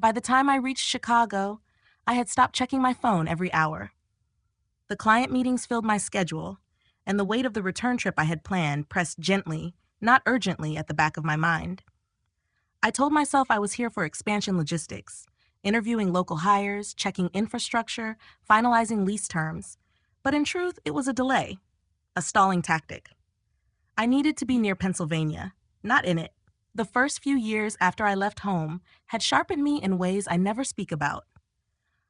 By the time I reached Chicago, I had stopped checking my phone every hour. The client meetings filled my schedule, and the weight of the return trip I had planned pressed gently, not urgently, at the back of my mind. I told myself I was here for expansion logistics, interviewing local hires, checking infrastructure, finalizing lease terms, but in truth, it was a delay, a stalling tactic. I needed to be near Pennsylvania, not in it. The first few years after I left home had sharpened me in ways I never speak about.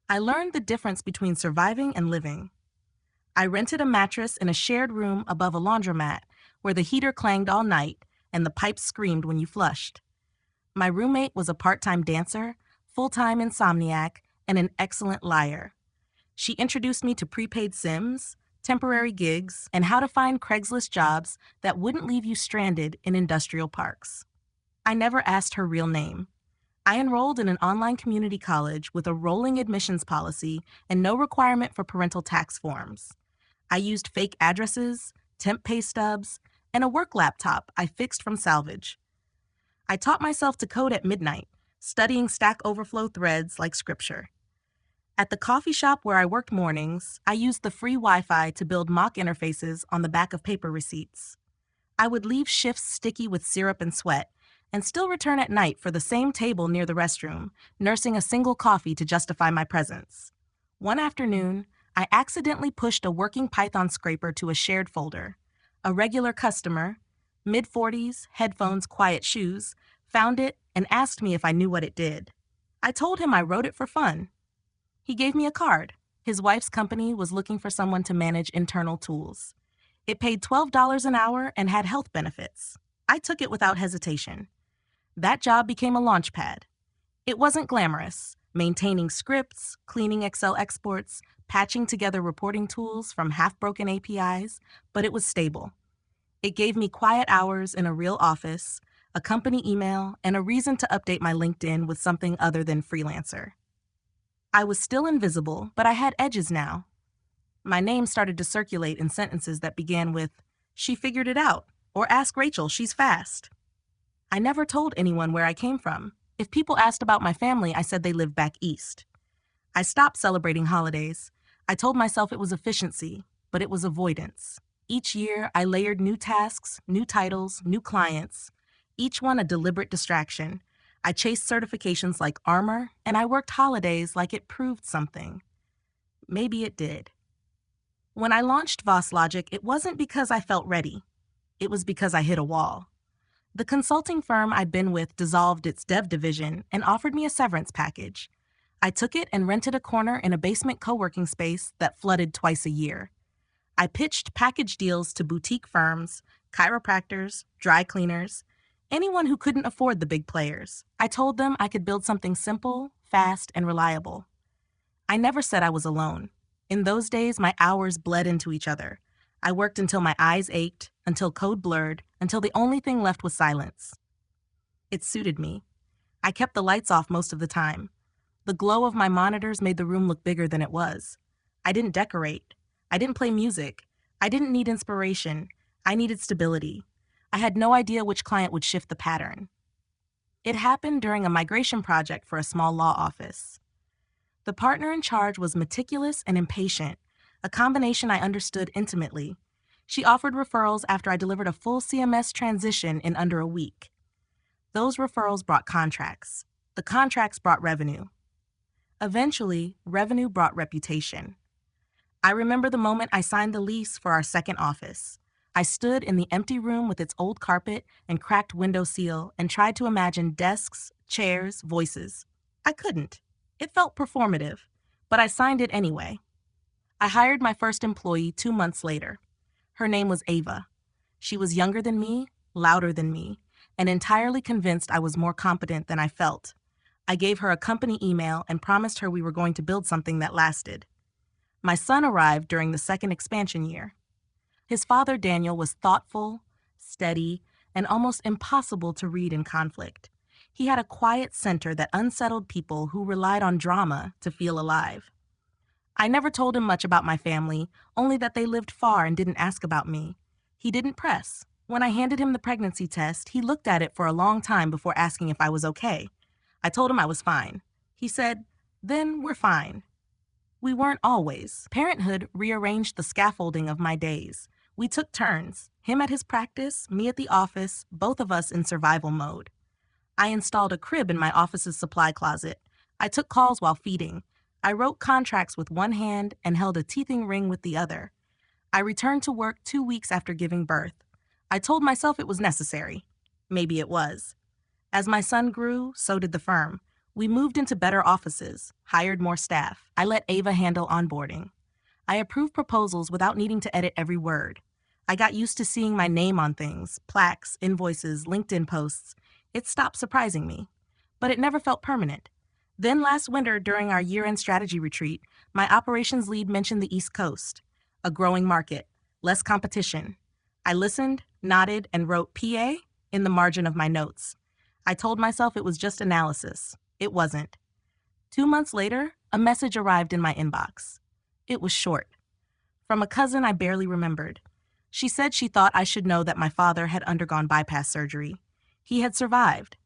I learned the difference between surviving and living. I rented a mattress in a shared room above a laundromat where the heater clanged all night and the pipes screamed when you flushed. My roommate was a part-time dancer, full-time insomniac, and an excellent liar. She introduced me to prepaid Sims, temporary gigs, and how to find Craigslist jobs that wouldn't leave you stranded in industrial parks. I never asked her real name. I enrolled in an online community college with a rolling admissions policy and no requirement for parental tax forms. I used fake addresses, temp pay stubs, and a work laptop I fixed from salvage. I taught myself to code at midnight, studying Stack Overflow threads like scripture. At the coffee shop where I worked mornings, I used the free Wi-Fi to build mock interfaces on the back of paper receipts. I would leave shifts sticky with syrup and sweat, and still return at night for the same table near the restroom, nursing a single coffee to justify my presence. One afternoon, I accidentally pushed a working Python scraper to a shared folder. A regular customer, mid-40s, headphones, quiet shoes, found it and asked me if I knew what it did. I told him I wrote it for fun. He gave me a card. His wife's company was looking for someone to manage internal tools. It paid $12 an hour and had health benefits. I took it without hesitation. That job became a launch pad. It wasn't glamorous, maintaining scripts, cleaning Excel exports, patching together reporting tools from half-broken APIs, but it was stable. It gave me quiet hours in a real office, a company email, and a reason to update my LinkedIn with something other than freelancer. I was still invisible, but I had edges now. My name started to circulate in sentences that began with, "She figured it out," or "Ask Rachel, she's fast." I never told anyone where I came from. If people asked about my family, I said they lived back east. I stopped celebrating holidays. I told myself it was efficiency, but it was avoidance. Each year, I layered new tasks, new titles, new clients, each one a deliberate distraction. I chased certifications like armor, and I worked holidays like it proved something. Maybe it did. When I launched Voss Logic, it wasn't because I felt ready. It was because I hit a wall. The consulting firm I'd been with dissolved its dev division and offered me a severance package. I took it and rented a corner in a basement co-working space that flooded twice a year. I pitched package deals to boutique firms, chiropractors, dry cleaners, anyone who couldn't afford the big players. I told them I could build something simple, fast, and reliable. I never said I was alone. In those days, my hours bled into each other. I worked until my eyes ached, until code blurred, until the only thing left was silence. It suited me. I kept the lights off most of the time. The glow of my monitors made the room look bigger than it was. I didn't decorate. I didn't play music. I didn't need inspiration. I needed stability. I had no idea which client would shift the pattern. It happened during a migration project for a small law office. The partner in charge was meticulous and impatient, a combination I understood intimately. She offered referrals after I delivered a full CMS transition in under a week. Those referrals brought contracts. The contracts brought revenue. Eventually, revenue brought reputation. I remember the moment I signed the lease for our second office. I stood in the empty room with its old carpet and cracked window seal and tried to imagine desks, chairs, voices. I couldn't. It felt performative, but I signed it anyway. I hired my first employee 2 months later. Her name was Ava. She was younger than me, louder than me, and entirely convinced I was more competent than I felt. I gave her a company email and promised her we were going to build something that lasted. My son arrived during the second expansion year. His father, Daniel, was thoughtful, steady, and almost impossible to read in conflict. He had a quiet center that unsettled people who relied on drama to feel alive. I never told him much about my family, only that they lived far and didn't ask about me. He didn't press. When I handed him the pregnancy test, he looked at it for a long time before asking if I was okay. I told him I was fine. He said, "Then we're fine." We weren't always. Parenthood rearranged the scaffolding of my days. We took turns, him at his practice, me at the office, both of us in survival mode. I installed a crib in my office's supply closet. I took calls while feeding. I wrote contracts with one hand and held a teething ring with the other. I returned to work 2 weeks after giving birth. I told myself it was necessary. Maybe it was. As my son grew, so did the firm. We moved into better offices, hired more staff. I let Ava handle onboarding. I approved proposals without needing to edit every word. I got used to seeing my name on things, plaques, invoices, LinkedIn posts. It stopped surprising me. But it never felt permanent. Then last winter, during our year-end strategy retreat, my operations lead mentioned the East Coast, a growing market, less competition. I listened, nodded, and wrote PA in the margin of my notes. I told myself it was just analysis. It wasn't. 2 months later, a message arrived in my inbox. It was short. From a cousin I barely remembered. She said she thought I should know that my father had undergone bypass surgery. He had survived.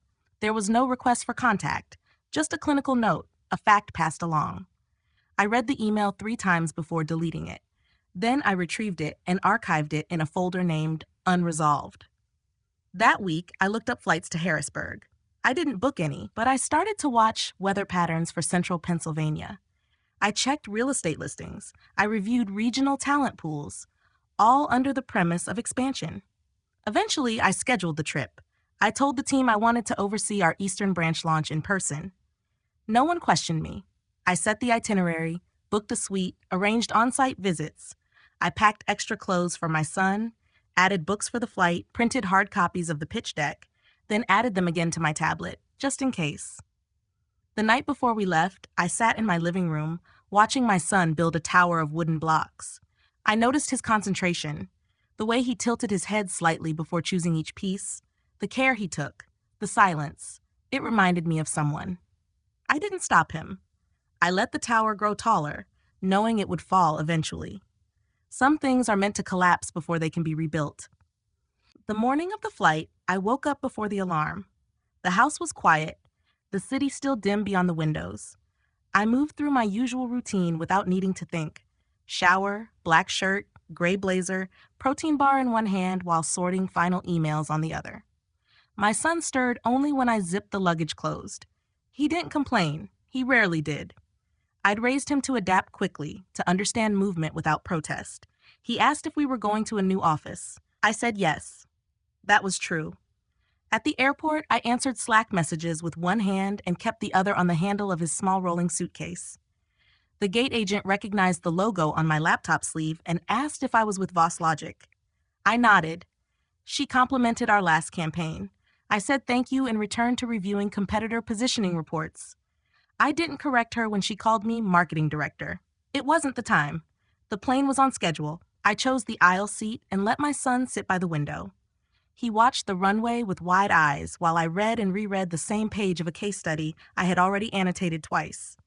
There was no request for contact, just a clinical note, a fact passed along. I read the email 3 times before deleting it. Then I retrieved it and archived it in a folder named Unresolved. That week, I looked up flights to Harrisburg. I didn't book any, but I started to watch weather patterns for central Pennsylvania. I checked real estate listings. I reviewed regional talent pools, all under the premise of expansion. Eventually, I scheduled the trip. I told the team I wanted to oversee our Eastern Branch launch in person. No one questioned me. I set the itinerary, booked a suite, arranged on-site visits. I packed extra clothes for my son, added books for the flight, printed hard copies of the pitch deck, then added them again to my tablet, just in case. The night before we left, I sat in my living room, watching my son build a tower of wooden blocks. I noticed his concentration, the way he tilted his head slightly before choosing each piece, the care he took, the silence. It reminded me of someone. I didn't stop him. I let the tower grow taller, knowing it would fall eventually. Some things are meant to collapse before they can be rebuilt. The morning of the flight, I woke up before the alarm. The house was quiet, the city still dim beyond the windows. I moved through my usual routine without needing to think. Shower, black shirt, gray blazer, protein bar in one hand while sorting final emails on the other. My son stirred only when I zipped the luggage closed. He didn't complain. He rarely did. I'd raised him to adapt quickly, to understand movement without protest. He asked if we were going to a new office. I said yes. That was true. At the airport, I answered Slack messages with one hand and kept the other on the handle of his small rolling suitcase. The gate agent recognized the logo on my laptop sleeve and asked if I was with Voss Logic. I nodded. She complimented our last campaign. I said thank you and returned to reviewing competitor positioning reports. I didn't correct her when she called me marketing director. It wasn't the time. The plane was on schedule. I chose the aisle seat and let my son sit by the window. He watched the runway with wide eyes while I read and reread the same page of a case study I had already annotated twice.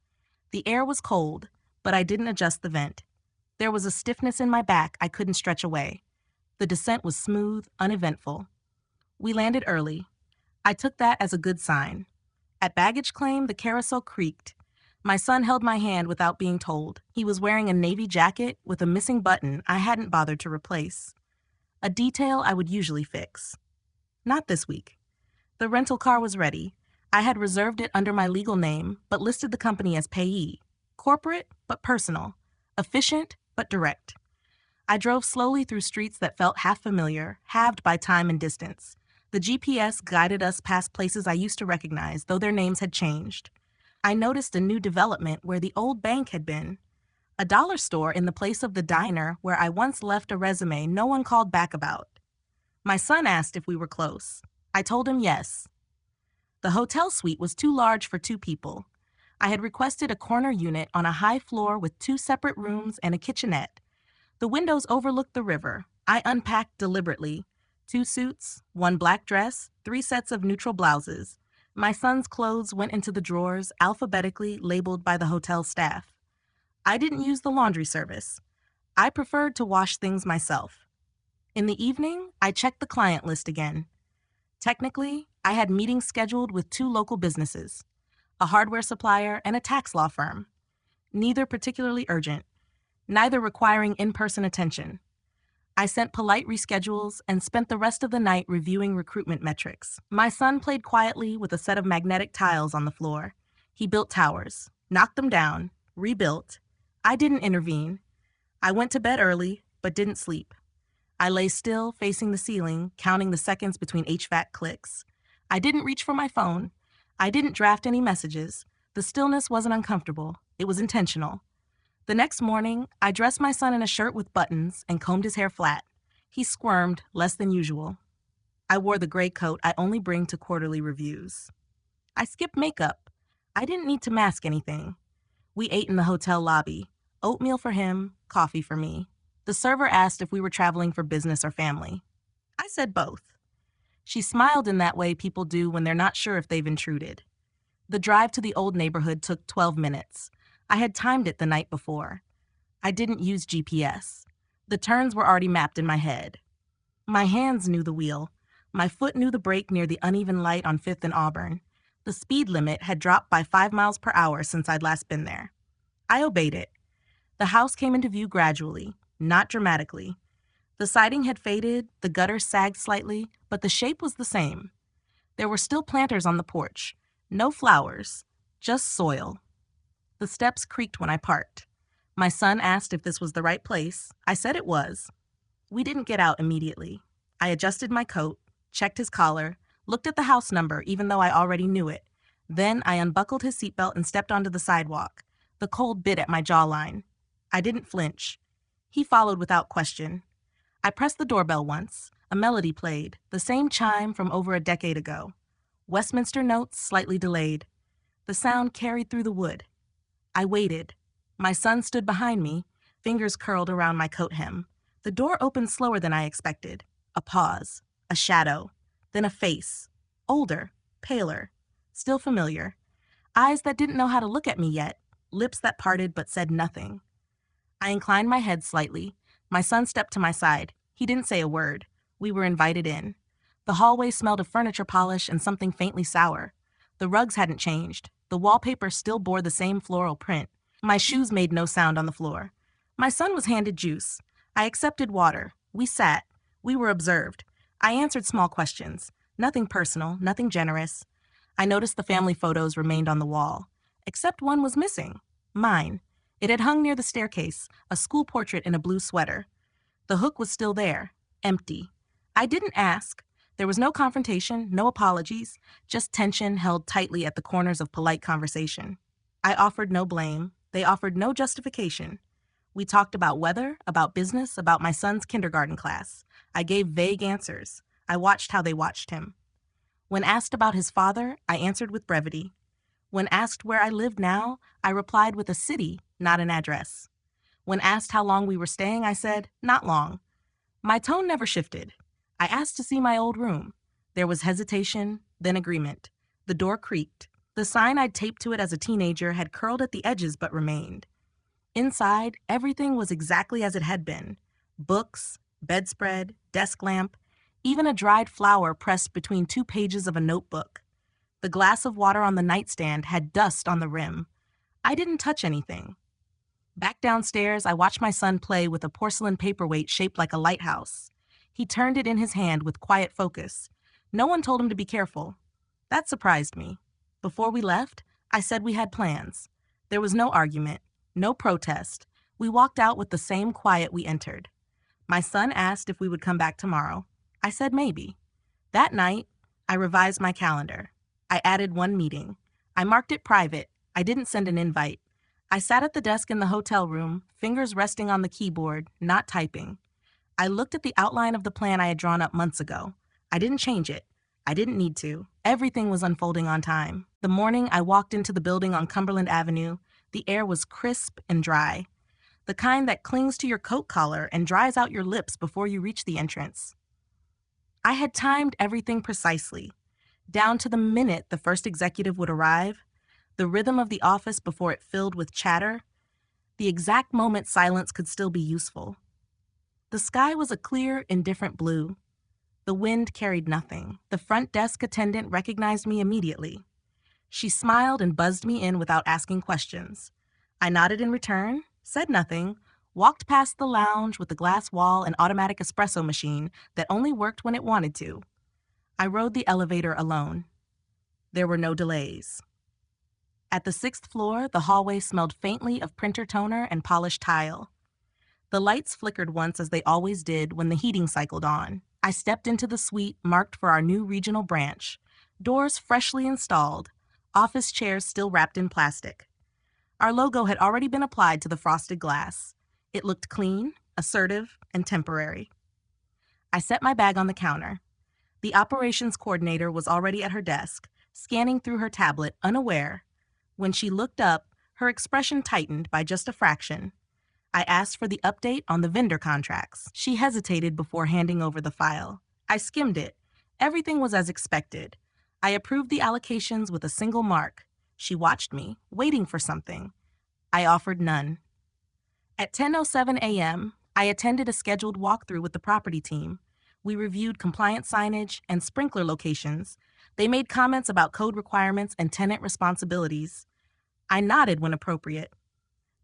The air was cold, but I didn't adjust the vent. There was a stiffness in my back I couldn't stretch away. The descent was smooth, uneventful. We landed early. I took that as a good sign. At baggage claim, the carousel creaked. My son held my hand without being told. He was wearing a navy jacket with a missing button I hadn't bothered to replace. A detail I would usually fix. Not this week. The rental car was ready. I had reserved it under my legal name, but listed the company as payee. Corporate, but personal. Efficient, but direct. I drove slowly through streets that felt half familiar, halved by time and distance. The GPS guided us past places I used to recognize, though their names had changed. I noticed a new development where the old bank had been. A dollar store in the place of the diner where I once left a resume no one called back about. My son asked if we were close. I told him yes. The hotel suite was too large for 2 people. I had requested a corner unit on a high floor with 2 separate rooms and a kitchenette. The windows overlooked the river. I unpacked deliberately. 2 suits, 1 black dress, 3 sets of neutral blouses. My son's clothes went into the drawers, alphabetically labeled by the hotel staff. I didn't use the laundry service. I preferred to wash things myself. In the evening, I checked the client list again. Technically, I had meetings scheduled with 2 local businesses. a hardware supplier, and a tax law firm. Neither particularly urgent, neither requiring in-person attention. I sent polite reschedules and spent the rest of the night reviewing recruitment metrics. My son played quietly with a set of magnetic tiles on the floor. He built towers, knocked them down, rebuilt. I didn't intervene. I went to bed early, but didn't sleep. I lay still, facing the ceiling, counting the seconds between HVAC clicks. I didn't reach for my phone. I didn't draft any messages. The stillness wasn't uncomfortable. It was intentional. The next morning, I dressed my son in a shirt with buttons and combed his hair flat. He squirmed, less than usual. I wore the gray coat I only bring to quarterly reviews. I skipped makeup. I didn't need to mask anything. We ate in the hotel lobby. Oatmeal for him, coffee for me. The server asked if we were traveling for business or family. I said both. She smiled in that way people do when they're not sure if they've intruded. The drive to the old neighborhood took 12 minutes. I had timed it the night before. I didn't use GPS. The turns were already mapped in my head. My hands knew the wheel. My foot knew the brake near the uneven light on 5th and Auburn. The speed limit had dropped by 5 miles per hour since I'd last been there. I obeyed it. The house came into view gradually, not dramatically. The siding had faded, the gutter sagged slightly, but the shape was the same. There were still planters on the porch. No flowers, just soil. The steps creaked when I parked. My son asked if this was the right place. I said it was. We didn't get out immediately. I adjusted my coat, checked his collar, looked at the house number even though I already knew it. Then I unbuckled his seatbelt and stepped onto the sidewalk. The cold bit at my jawline. I didn't flinch. He followed without question. I pressed the doorbell once. A melody played, the same chime from over a decade ago. Westminster notes slightly delayed. The sound carried through the wood. I waited. My son stood behind me, fingers curled around my coat hem. The door opened slower than I expected. A pause, a shadow, then a face. Older, paler, still familiar. Eyes that didn't know how to look at me yet, lips that parted but said nothing. I inclined my head slightly. My son stepped to my side. He didn't say a word. We were invited in. The hallway smelled of furniture polish and something faintly sour. The rugs hadn't changed. The wallpaper still bore the same floral print. My shoes made no sound on the floor. My son was handed juice. I accepted water. We sat. We were observed. I answered small questions. Nothing personal, nothing generous. I noticed the family photos remained on the wall. Except one was missing. Mine. It had hung near the staircase, a school portrait in a blue sweater. The hook was still there, empty. I didn't ask. There was no confrontation, no apologies, just tension held tightly at the corners of polite conversation. I offered no blame. They offered no justification. We talked about weather, about business, about my son's kindergarten class. I gave vague answers. I watched how they watched him. When asked about his father, I answered with brevity. When asked where I lived now, I replied with a city, not an address. When asked how long we were staying, I said, not long. My tone never shifted. I asked to see my old room. There was hesitation, then agreement. The door creaked. The sign I'd taped to it as a teenager had curled at the edges but remained. Inside, everything was exactly as it had been. Books, bedspread, desk lamp, even a dried flower pressed between 2 pages of a notebook. The glass of water on the nightstand had dust on the rim. I didn't touch anything. Back downstairs, I watched my son play with a porcelain paperweight shaped like a lighthouse. He turned it in his hand with quiet focus. No one told him to be careful. That surprised me. Before we left, I said we had plans. There was no argument, no protest. We walked out with the same quiet we entered. My son asked if we would come back tomorrow. I said maybe. That night, I revised my calendar. I added one meeting. I marked it private. I didn't send an invite. I sat at the desk in the hotel room, fingers resting on the keyboard, not typing. I looked at the outline of the plan I had drawn up months ago. I didn't change it. I didn't need to. Everything was unfolding on time. The morning I walked into the building on Cumberland Avenue, the air was crisp and dry. The kind that clings to your coat collar and dries out your lips before you reach the entrance. I had timed everything precisely, down to the minute the first executive would arrive, the rhythm of the office before it filled with chatter, the exact moment silence could still be useful. The sky was a clear, indifferent blue. The wind carried nothing. The front desk attendant recognized me immediately. She smiled and buzzed me in without asking questions. I nodded in return, said nothing, walked past the lounge with the glass wall and automatic espresso machine that only worked when it wanted to. I rode the elevator alone. There were no delays. At the 6th floor, the hallway smelled faintly of printer toner and polished tile. The lights flickered once as they always did when the heating cycled on. I stepped into the suite marked for our new regional branch. Doors freshly installed, office chairs still wrapped in plastic. Our logo had already been applied to the frosted glass. It looked clean, assertive, and temporary. I set my bag on the counter. The operations coordinator was already at her desk, scanning through her tablet, unaware. When she looked up, her expression tightened by just a fraction. I asked for the update on the vendor contracts. She hesitated before handing over the file. I skimmed it. Everything was as expected. I approved the allocations with a single mark. She watched me, waiting for something. I offered none. At 10:07 a.m., I attended a scheduled walkthrough with the property team. We reviewed compliance signage and sprinkler locations. They made comments about code requirements and tenant responsibilities. I nodded when appropriate.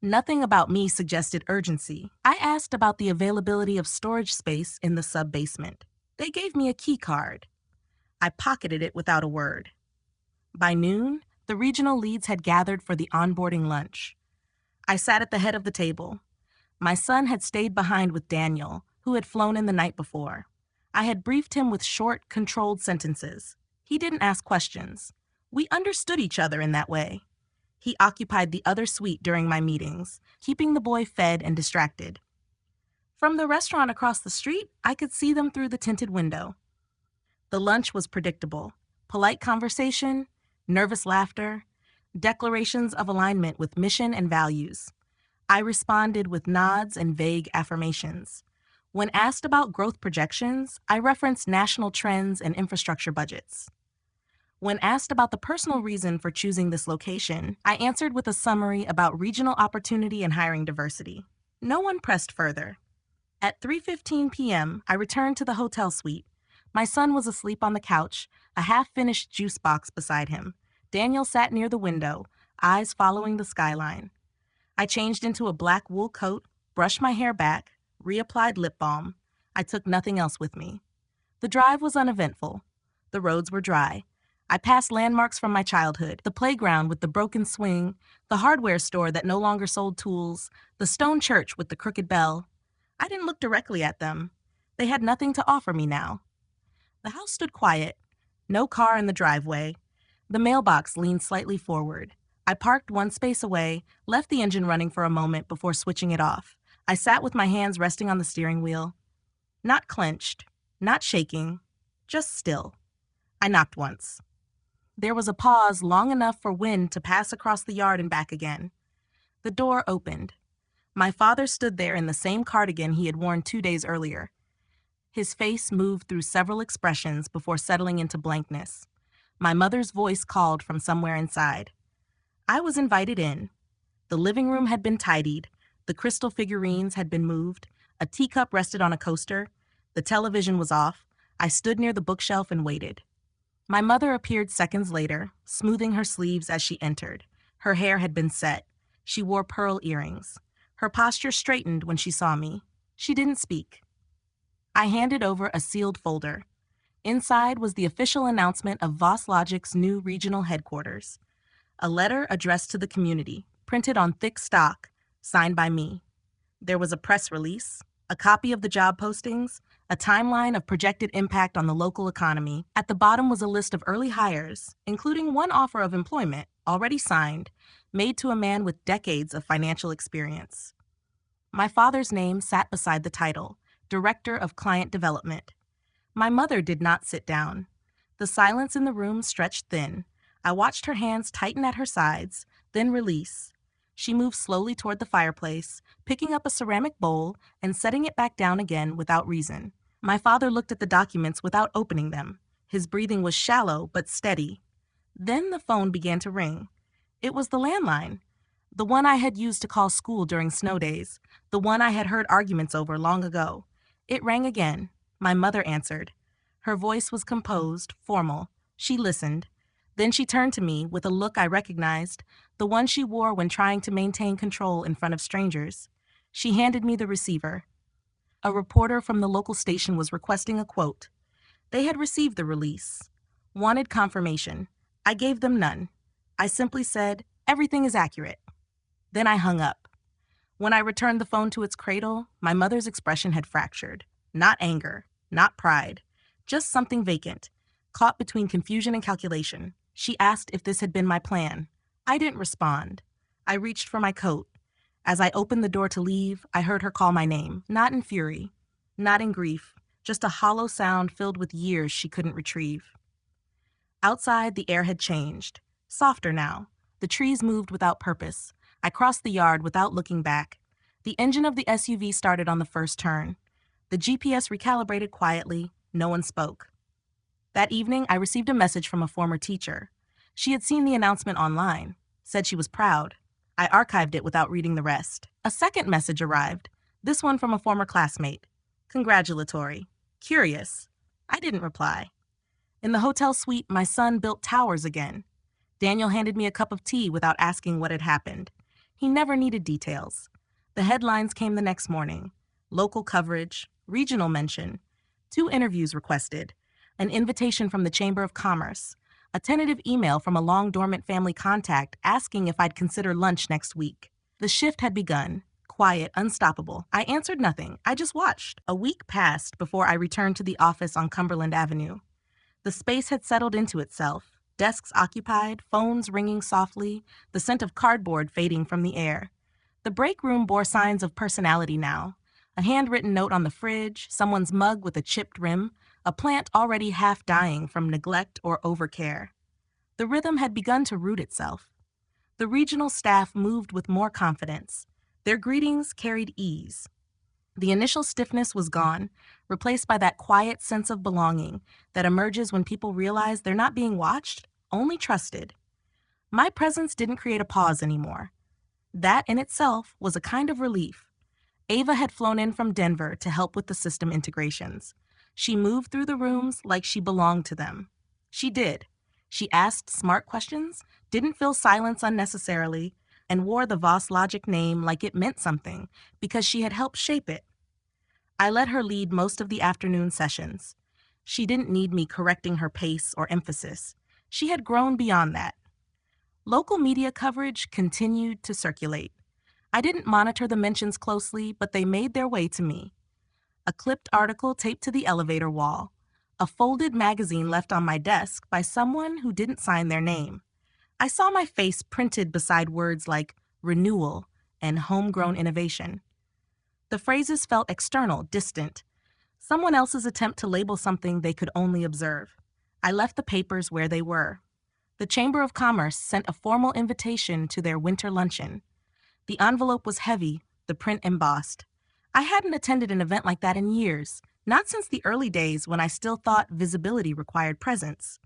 Nothing about me suggested urgency. I asked about the availability of storage space in the sub-basement. They gave me a key card. I pocketed it without a word. By noon, the regional leads had gathered for the onboarding lunch. I sat at the head of the table. My son had stayed behind with Daniel, who had flown in the night before. I had briefed him with short, controlled sentences. He didn't ask questions. We understood each other in that way. He occupied the other suite during my meetings, keeping the boy fed and distracted. From the restaurant across the street, I could see them through the tinted window. The lunch was predictable. Polite conversation, nervous laughter, declarations of alignment with mission and values. I responded with nods and vague affirmations. When asked about growth projections, I referenced national trends and infrastructure budgets. When asked about the personal reason for choosing this location, I answered with a summary about regional opportunity and hiring diversity. No one pressed further. At 3:15 p.m., I returned to the hotel suite. My son was asleep on the couch, a half-finished juice box beside him. Daniel sat near the window, eyes following the skyline. I changed into a black wool coat, brushed my hair back, reapplied lip balm. I took nothing else with me. The drive was uneventful. The roads were dry. I passed landmarks from my childhood, the playground with the broken swing, the hardware store that no longer sold tools, the stone church with the crooked bell. I didn't look directly at them. They had nothing to offer me now. The house stood quiet. No car in the driveway. The mailbox leaned slightly forward. I parked one space away, left the engine running for a moment before switching it off. I sat with my hands resting on the steering wheel. Not clenched, not shaking, just still. I knocked once. There was a pause long enough for wind to pass across the yard and back again. The door opened. My father stood there in the same cardigan he had worn 2 days earlier. His face moved through several expressions before settling into blankness. My mother's voice called from somewhere inside. I was invited in. The living room had been tidied. The crystal figurines had been moved. A teacup rested on a coaster. The television was off. I stood near the bookshelf and waited. My mother appeared seconds later, smoothing her sleeves as she entered. Her hair had been set. She wore pearl earrings. Her posture straightened when she saw me. She didn't speak. I handed over a sealed folder. Inside was the official announcement of Voss Logic's new regional headquarters. A letter addressed to the community, printed on thick stock, signed by me. There was a press release, a copy of the job postings, a timeline of projected impact on the local economy. At the bottom was a list of early hires, including one offer of employment, already signed, made to a man with decades of financial experience. My father's name sat beside the title, Director of Client Development. My mother did not sit down. The silence in the room stretched thin. I watched her hands tighten at her sides, then release. She moved slowly toward the fireplace, picking up a ceramic bowl and setting it back down again without reason. My father looked at the documents without opening them. His breathing was shallow but steady. Then the phone began to ring. It was the landline, the one I had used to call school during snow days, the one I had heard arguments over long ago. It rang again. My mother answered. Her voice was composed, formal. She listened. Then she turned to me with a look I recognized, the one she wore when trying to maintain control in front of strangers. She handed me the receiver. A reporter from the local station was requesting a quote. They had received the release. Wanted confirmation. I gave them none. I simply said, "Everything is accurate." Then I hung up. When I returned the phone to its cradle, my mother's expression had fractured. Not anger, not pride, just something vacant, caught between confusion and calculation. She asked if this had been my plan. I didn't respond. I reached for my coat. As I opened the door to leave, I heard her call my name, not in fury, not in grief, just a hollow sound filled with years she couldn't retrieve. Outside, the air had changed. Softer now. The trees moved without purpose. I crossed the yard without looking back. The engine of the SUV started on the first turn. The GPS recalibrated quietly. No one spoke. That evening, I received a message from a former teacher. She had seen the announcement online, said she was proud. I archived it without reading the rest. A second message arrived, this one from a former classmate. Congratulatory. Curious. I didn't reply. In the hotel suite, my son built towers again. Daniel handed me a cup of tea without asking what had happened. He never needed details. The headlines came the next morning. Local coverage, regional mention, 2 interviews requested, an invitation from the Chamber of Commerce, a tentative email from a long-dormant family contact asking if I'd consider lunch next week. The shift had begun, quiet, unstoppable. I answered nothing. I just watched. A week passed before I returned to the office on Cumberland Avenue. The space had settled into itself, desks occupied, phones ringing softly, the scent of cardboard fading from the air. The break room bore signs of personality now. A handwritten note on the fridge, someone's mug with a chipped rim, a plant already half dying from neglect or overcare. The rhythm had begun to root itself. The regional staff moved with more confidence. Their greetings carried ease. The initial stiffness was gone, replaced by that quiet sense of belonging that emerges when people realize they're not being watched, only trusted. My presence didn't create a pause anymore. That in itself was a kind of relief. Ava had flown in from Denver to help with the system integrations. She moved through the rooms like she belonged to them. She did. She asked smart questions, didn't fill silence unnecessarily, and wore the Voss Logic name like it meant something because she had helped shape it. I let her lead most of the afternoon sessions. She didn't need me correcting her pace or emphasis. She had grown beyond that. Local media coverage continued to circulate. I didn't monitor the mentions closely, but they made their way to me. A clipped article taped to the elevator wall. A folded magazine left on my desk by someone who didn't sign their name. I saw my face printed beside words like renewal and homegrown innovation. The phrases felt external, distant. Someone else's attempt to label something they could only observe. I left the papers where they were. The Chamber of Commerce sent a formal invitation to their winter luncheon. The envelope was heavy, the print embossed. I hadn't attended an event like that in years, not since the early days when I still thought visibility required presence.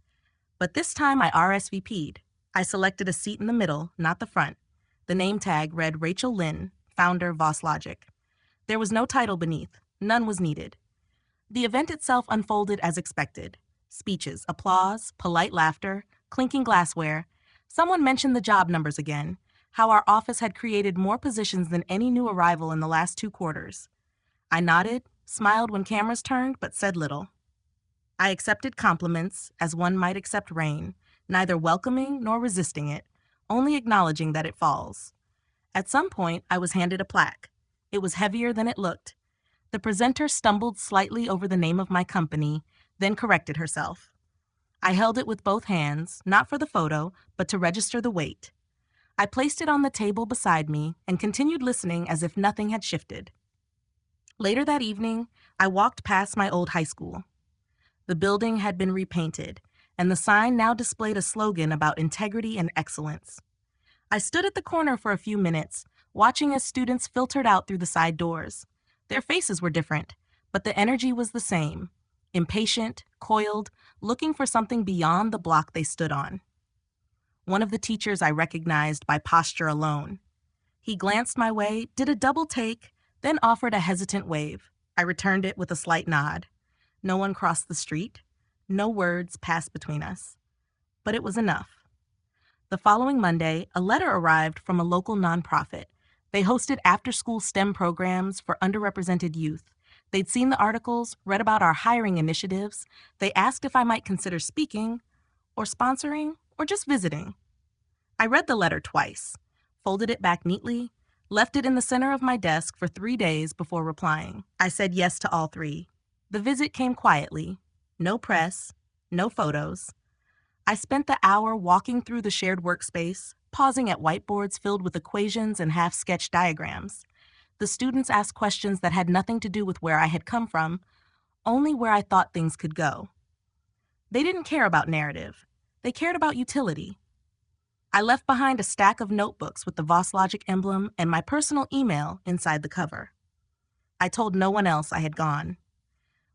But this time I RSVP'd. I selected a seat in the middle, not the front. The name tag read Rachel Lynn, founder Voss Logic. There was no title beneath. None was needed. The event itself unfolded as expected. Speeches, applause, polite laughter, clinking glassware. Someone mentioned the job numbers again, how our office had created more positions than any new arrival in the last 2 quarters. I nodded, smiled when cameras turned, but said little. I accepted compliments as one might accept rain, neither welcoming nor resisting it, only acknowledging that it falls. At some point, I was handed a plaque. It was heavier than it looked. The presenter stumbled slightly over the name of my company, then corrected herself. I held it with both hands, not for the photo, but to register the weight. I placed it on the table beside me and continued listening as if nothing had shifted. Later that evening, I walked past my old high school. The building had been repainted, and the sign now displayed a slogan about integrity and excellence. I stood at the corner for a few minutes, watching as students filtered out through the side doors. Their faces were different, but the energy was the same, impatient, coiled, looking for something beyond the block they stood on. One of the teachers I recognized by posture alone. He glanced my way, did a double take, then offered a hesitant wave. I returned it with a slight nod. No one crossed the street. No words passed between us. but it was enough. The following Monday, a letter arrived from a local nonprofit. They hosted after-school STEM programs for underrepresented youth. They'd seen the articles, read about our hiring initiatives. They asked if I might consider speaking, or sponsoring, or just visiting. I read the letter twice, folded it back neatly, left it in the center of my desk for 3 days before replying. I said yes to all three. The visit came quietly. No press, no photos. I spent the hour walking through the shared workspace, pausing at whiteboards filled with equations and half-sketched diagrams. The students asked questions that had nothing to do with where I had come from, only where I thought things could go. They didn't care about narrative. They cared about utility. I left behind a stack of notebooks with the Voss Logic emblem and my personal email inside the cover. I told no one else I had gone.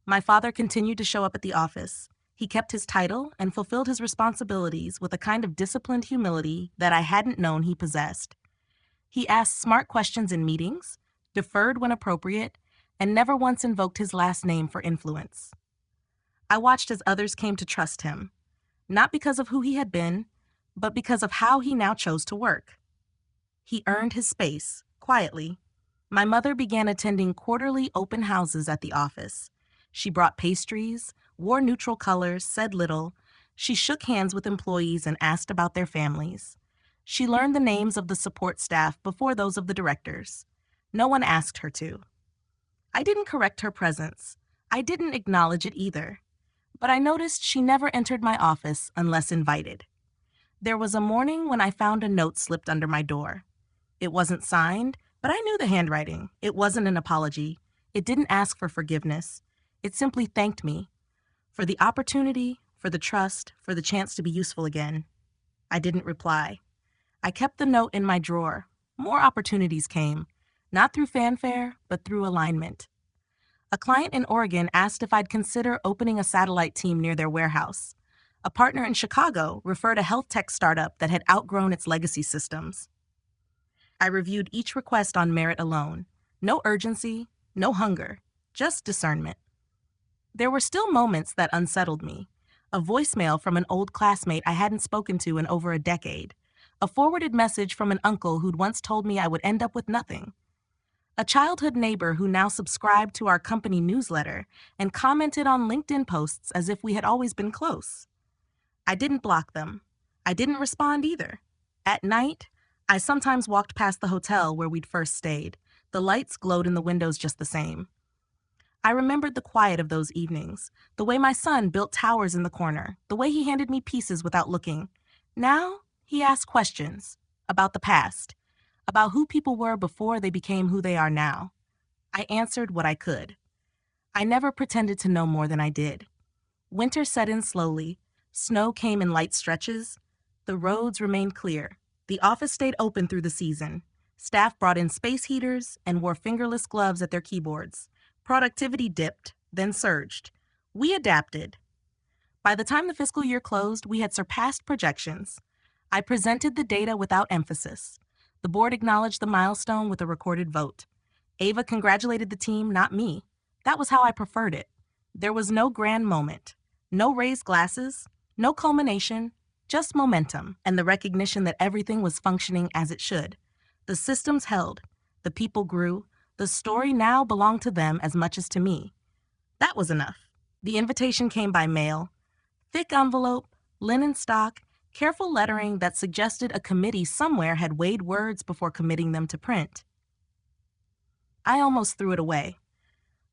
My father continued to show up at the office. He kept his title and fulfilled his responsibilities with a kind of disciplined humility that I hadn't known he possessed. He asked smart questions in meetings, deferred when appropriate, and never once invoked his last name for influence. I watched as others came to trust him, not because of who he had been, but because of how he now chose to work. He earned his space, quietly. My mother began attending quarterly open houses at the office. She brought pastries, wore neutral colors, said little. She shook hands with employees and asked about their families. She learned the names of the support staff before those of the directors. No one asked her to. I didn't correct her presence. I didn't acknowledge it either. But I noticed she never entered my office unless invited. There was a morning when I found a note slipped under my door. It wasn't signed, but I knew the handwriting. It wasn't an apology. It didn't ask for forgiveness. It simply thanked me for the opportunity, for the trust, for the chance to be useful again. I didn't reply. I kept the note in my drawer. More opportunities came, not through fanfare, but through alignment. A client in Oregon asked if I'd consider opening a satellite team near their warehouse. A partner in Chicago referred a health tech startup that had outgrown its legacy systems. I reviewed each request on merit alone. No urgency, no hunger, just discernment. There were still moments that unsettled me. A voicemail from an old classmate I hadn't spoken to in over a decade. A forwarded message from an uncle who'd once told me I would end up with nothing. A childhood neighbor who now subscribed to our company newsletter and commented on LinkedIn posts as if we had always been close. I didn't block them. I didn't respond either. At night, I sometimes walked past the hotel where we'd first stayed. The lights glowed in the windows just the same. I remembered the quiet of those evenings, the way my son built towers in the corner, the way he handed me pieces without looking. Now, he asked questions about the past, about who people were before they became who they are now. I answered what I could. I never pretended to know more than I did. Winter set in slowly. Snow came in light stretches. The roads remained clear. The office stayed open through the season. Staff brought in space heaters and wore fingerless gloves at their keyboards. Productivity dipped, then surged. We adapted. By the time the fiscal year closed, we had surpassed projections. I presented the data without emphasis. The board acknowledged the milestone with a recorded vote. Ava congratulated the team, not me. That was how I preferred it. There was no grand moment, no raised glasses, no culmination, just momentum and the recognition that everything was functioning as it should. The systems held. The people grew. The story now belonged to them as much as to me. That was enough. The invitation came by mail. Thick envelope, linen stock, careful lettering that suggested a committee somewhere had weighed words before committing them to print. I almost threw it away.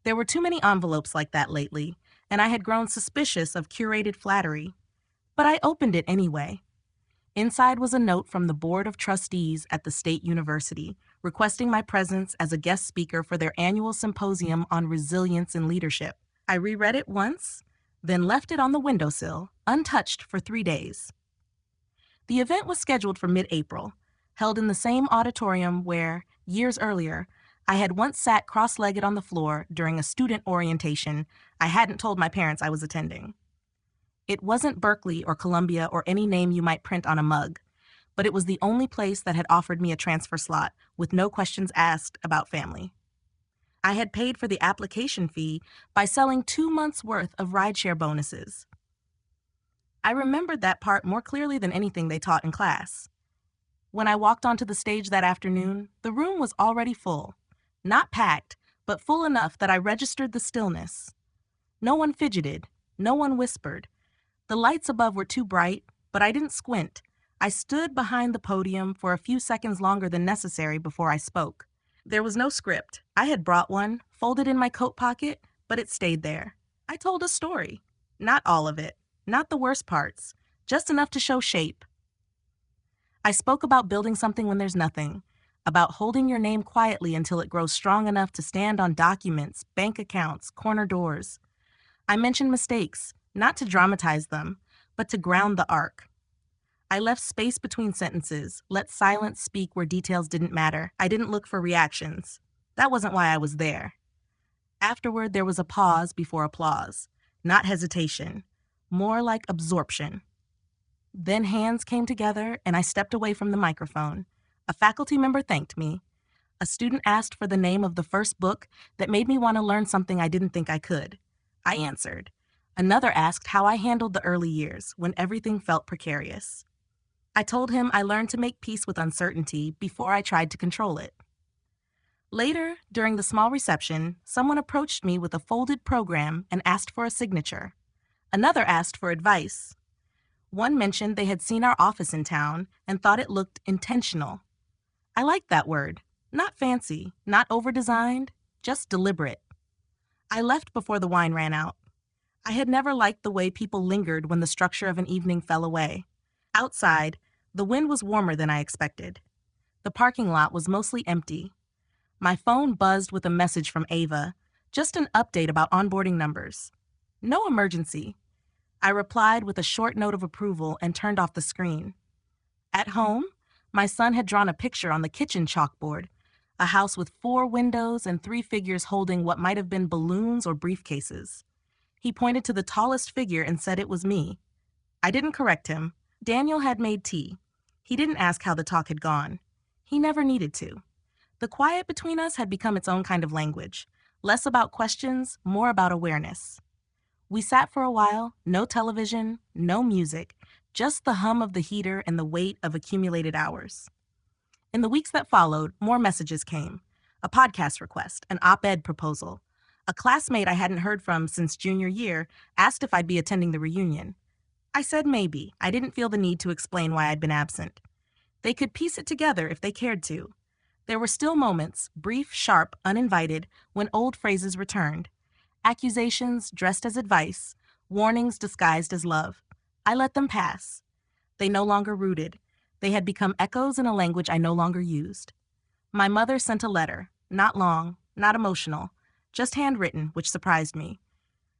There were too many envelopes like that lately, and I had grown suspicious of curated flattery. But I opened it anyway. Inside was a note from the Board of Trustees at the State University, requesting my presence as a guest speaker for their annual symposium on resilience and leadership. I reread it once, then left it on the windowsill, untouched for 3 days. The event was scheduled for mid-April, held in the same auditorium where, years earlier, I had once sat cross-legged on the floor during a student orientation I hadn't told my parents I was attending. It wasn't Berkeley or Columbia or any name you might print on a mug, but it was the only place that had offered me a transfer slot with no questions asked about family. I had paid for the application fee by selling 2 months' worth of rideshare bonuses. I remembered that part more clearly than anything they taught in class. When I walked onto the stage that afternoon, the room was already full. Not packed, but full enough that I registered the stillness. No one fidgeted. No one whispered. The lights above were too bright, but I didn't squint. I stood behind the podium for a few seconds longer than necessary before I spoke. There was no script. I had brought one, folded in my coat pocket, but it stayed there. I told a story. Not all of it. Not the worst parts. Just enough to show shape. I spoke about building something when there's nothing. About holding your name quietly until it grows strong enough to stand on documents, bank accounts, corner doors. I mentioned mistakes, not to dramatize them, but to ground the arc. I left space between sentences, let silence speak where details didn't matter. I didn't look for reactions. That wasn't why I was there. Afterward, there was a pause before applause, not hesitation, more like absorption. Then hands came together and I stepped away from the microphone. A faculty member thanked me. A student asked for the name of the first book that made me want to learn something I didn't think I could. I answered. Another asked how I handled the early years when everything felt precarious. I told him I learned to make peace with uncertainty before I tried to control it. Later, during the small reception, someone approached me with a folded program and asked for a signature. Another asked for advice. One mentioned they had seen our office in town and thought it looked intentional. I liked that word. Not fancy, not over-designed, just deliberate. I left before the wine ran out. I had never liked the way people lingered when the structure of an evening fell away. Outside, the wind was warmer than I expected. The parking lot was mostly empty. My phone buzzed with a message from Ava, just an update about onboarding numbers. No emergency. I replied with a short note of approval and turned off the screen. At home, my son had drawn a picture on the kitchen chalkboard, a house with 4 windows and 3 figures holding what might have been balloons or briefcases. He pointed to the tallest figure and said it was me. I didn't correct him. Daniel had made tea. He didn't ask how the talk had gone. He never needed to. The quiet between us had become its own kind of language, less about questions, more about awareness. We sat for a while, no television, no music, just the hum of the heater and the weight of accumulated hours. In the weeks that followed, more messages came. A podcast request, an op-ed proposal. A classmate I hadn't heard from since junior year asked if I'd be attending the reunion. I said maybe. I didn't feel the need to explain why I'd been absent. They could piece it together if they cared to. There were still moments, brief, sharp, uninvited, when old phrases returned. Accusations dressed as advice, warnings disguised as love. I let them pass. They no longer rooted. They had become echoes in a language I no longer used. My mother sent a letter, not long, not emotional, just handwritten, which surprised me.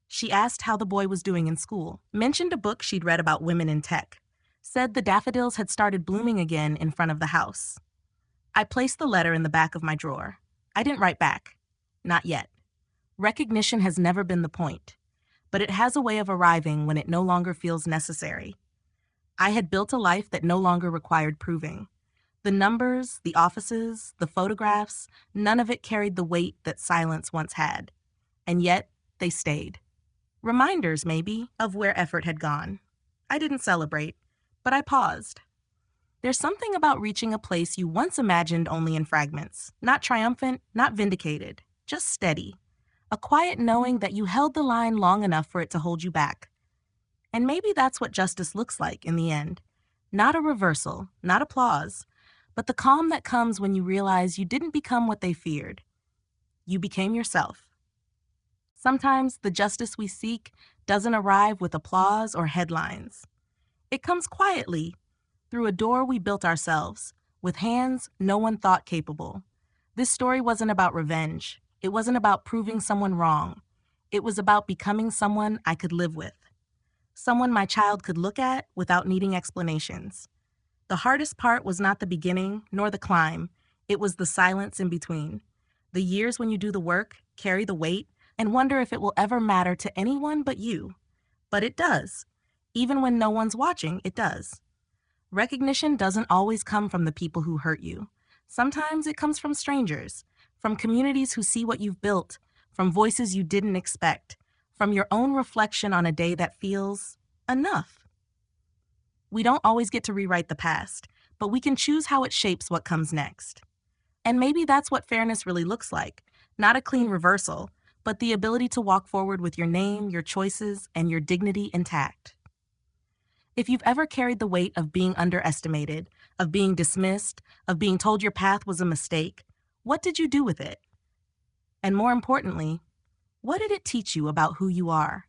She asked how the boy was doing in school, mentioned a book she'd read about women in tech, said the daffodils had started blooming again in front of the house. I placed the letter in the back of my drawer. I didn't write back. Not yet. Recognition has never been the point, but it has a way of arriving when it no longer feels necessary. I had built a life that no longer required proving. The numbers, the offices, the photographs, none of it carried the weight that silence once had. And yet, they stayed. Reminders, maybe, of where effort had gone. I didn't celebrate, but I paused. There's something about reaching a place you once imagined only in fragments. Not triumphant, not vindicated, just steady. A quiet knowing that you held the line long enough for it to hold you back. And maybe that's what justice looks like in the end. Not a reversal, not applause, but the calm that comes when you realize you didn't become what they feared. You became yourself. Sometimes the justice we seek doesn't arrive with applause or headlines. It comes quietly, through a door we built ourselves, with hands no one thought capable. This story wasn't about revenge. It wasn't about proving someone wrong. It was about becoming someone I could live with. Someone my child could look at without needing explanations. The hardest part was not the beginning, nor the climb. It was the silence in between. The years when you do the work, carry the weight, and wonder if it will ever matter to anyone but you. But it does. Even when no one's watching, it does. Recognition doesn't always come from the people who hurt you. Sometimes it comes from strangers, from communities who see what you've built, from voices you didn't expect, from your own reflection on a day that feels enough. We don't always get to rewrite the past, but we can choose how it shapes what comes next. And maybe that's what fairness really looks like, not a clean reversal, but the ability to walk forward with your name, your choices, and your dignity intact. If you've ever carried the weight of being underestimated, of being dismissed, of being told your path was a mistake, what did you do with it? And more importantly, what did it teach you about who you are?